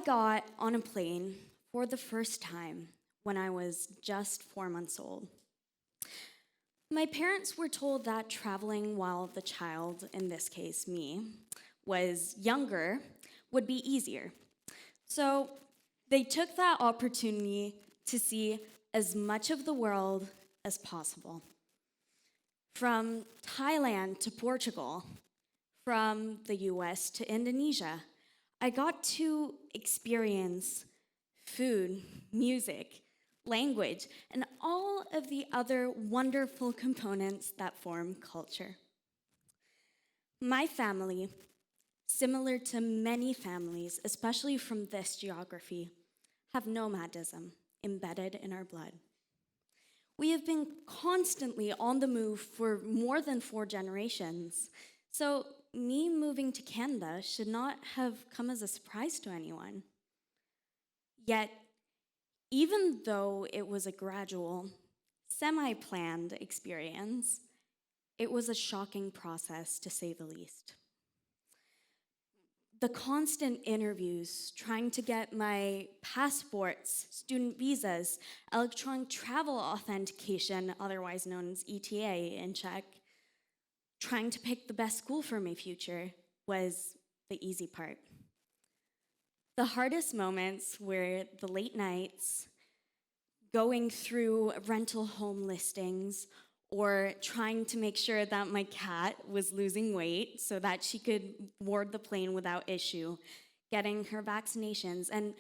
got on a plane for the first time when I was just 4 months old. My parents were told that traveling while the child, in this case me, was younger would be easier. So they took that opportunity to see as much of the world as possible. From Thailand to Portugal, from the US to Indonesia, I got to experience food, music, language, and all of the other wonderful components that form culture. My family, similar to many families, especially from this geography, have nomadism embedded in our blood. We have been constantly on the move for more than 4 generations, so me moving to Canada should not have come as a surprise to anyone. Yet, even though it was a gradual, semi-planned experience, it was a shocking process, to say the least. The constant interviews, trying to get my passports, student visas, electronic travel authentication, otherwise known as ETA, in check, trying to pick the best school for my future was the easy part. The hardest moments were the late nights, going through rental home listings, or trying to make sure that my cat was losing weight so that she could board the plane without issue, getting her vaccinations, and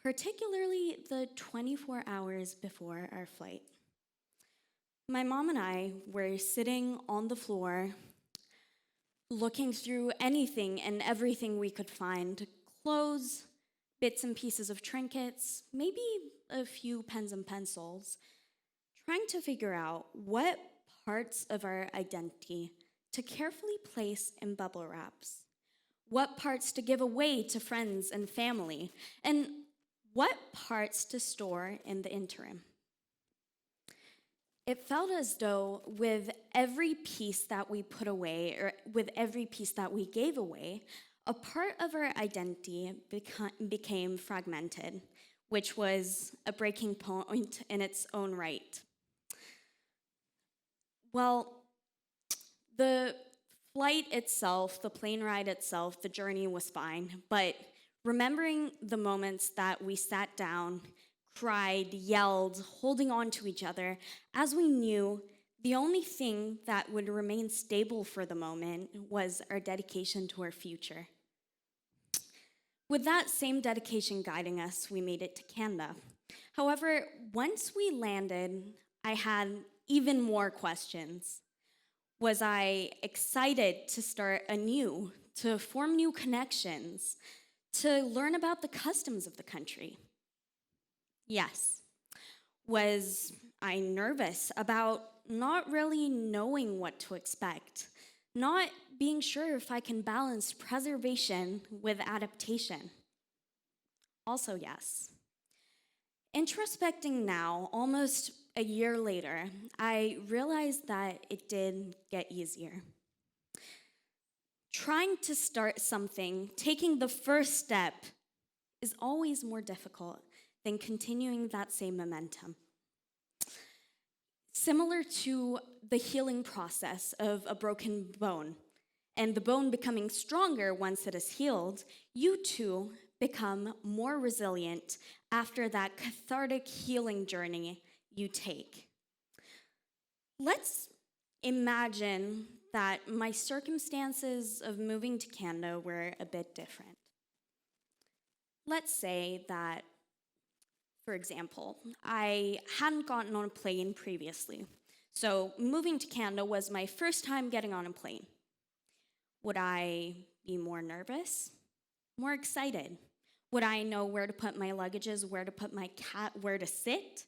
particularly the 24 hours before our flight. My mom and I were sitting on the floor, looking through anything and everything we could find, clothes, bits and pieces of trinkets, maybe a few pens and pencils, trying to figure out what parts of our identity to carefully place in bubble wraps, what parts to give away to friends and family, and what parts to store in the interim. It felt as though with every piece that we put away, or with every piece that we gave away, a part of our identity became fragmented, which was a breaking point in its own right. Well, the flight itself, the plane ride itself, the journey was fine, but remembering the moments that we sat down, cried, yelled, holding on to each other, as we knew the only thing that would remain stable for the moment was our dedication to our future. With that same dedication guiding us, we made it to Canada. However, once we landed, I had even more questions. Was I excited to start anew, to form new connections, to learn about the customs of the country? Yes. Was I nervous about not really knowing what to expect, not being sure if I can balance preservation with adaptation? Also, yes. Introspecting now, almost a year later, I realized that it did get easier. Trying to start something, taking the first step, is always more difficult than continuing that same momentum. Similar to the healing process of a broken bone, and the bone becoming stronger once it is healed, you too become more resilient after that cathartic healing journey you take. Let's imagine that my circumstances of moving to Canada were a bit different. Let's say that, for example, I hadn't gotten on a plane previously, so moving to Canada was my first time getting on a plane. Would I be more nervous? More excited? Would I know where to put my luggages, where to put my cat, where to sit?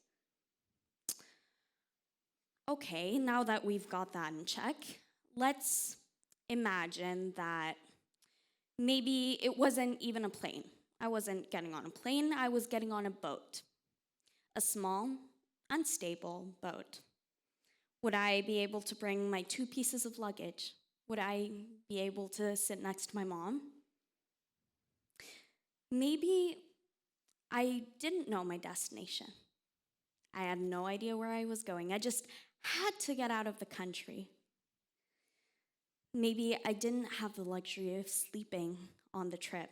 Okay, now that we've got that in check, let's imagine that maybe it wasn't even a plane. I wasn't getting on a plane, I was getting on a boat. A small, unstable boat. Would I be able to bring my 2 pieces of luggage? Would I be able to sit next to my mom? Maybe I didn't know my destination. I had no idea where I was going. I just had to get out of the country. Maybe I didn't have the luxury of sleeping on the trip.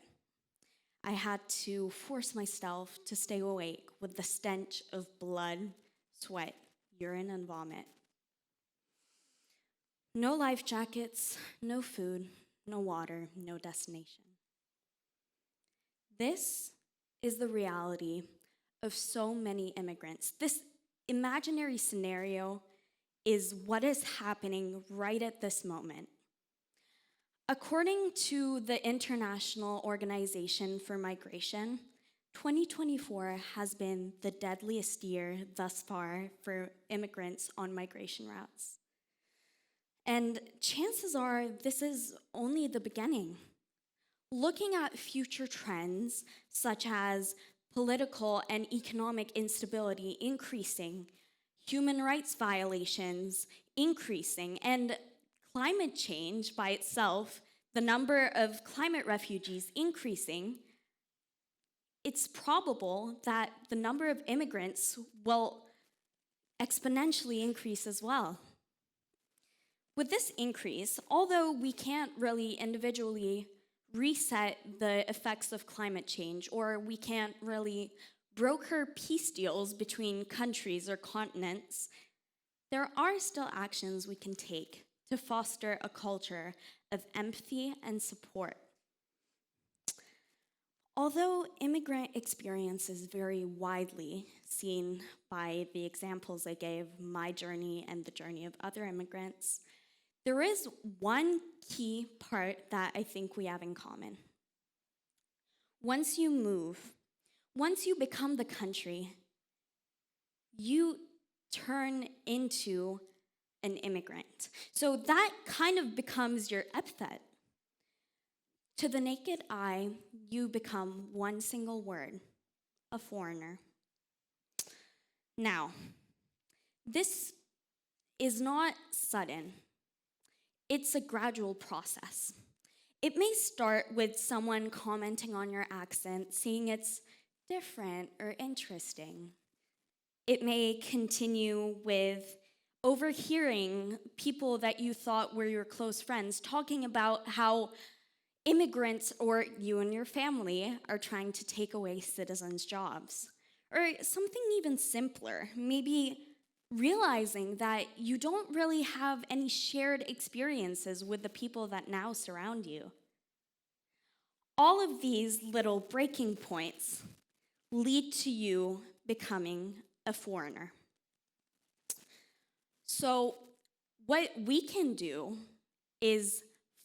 I had to force myself to stay awake with the stench of blood, sweat, urine, and vomit. No life jackets, no food, no water, no destination. This is the reality of so many immigrants. This imaginary scenario is what is happening right at this moment. According to the International Organization for Migration, 2024 has been the deadliest year thus far for immigrants on migration routes. And chances are this is only the beginning. Looking at future trends such as political and economic instability increasing, human rights violations increasing, and climate change by itself, the number of climate refugees increasing, it's probable that the number of immigrants will exponentially increase as well. With this increase, although we can't really individually reset the effects of climate change, or we can't really broker peace deals between countries or continents, there are still actions we can take to foster a culture of empathy and support. Although immigrant experiences vary widely, seen by the examples I gave, my journey and the journey of other immigrants, there is one key part that I think we have in common. Once you move, once you become the country, you turn into an immigrant. So that kind of becomes your epithet. To the naked eye, you become one single word, a foreigner. Now, this is not sudden. It's a gradual process. It may start with someone commenting on your accent, saying it's different or interesting. It may continue with overhearing people that you thought were your close friends talking about how immigrants or you and your family are trying to take away citizens' jobs. Or something even simpler, maybe realizing that you don't really have any shared experiences with the people that now surround you. All of these little breaking points lead to you becoming a foreigner. So what we can do is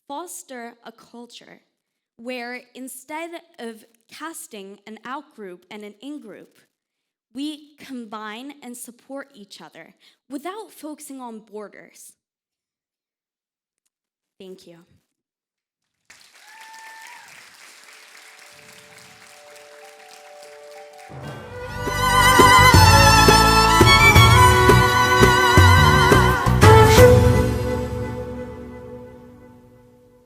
foster a culture where instead of casting an out-group and an in-group, we combine and support each other without focusing on borders. Thank you.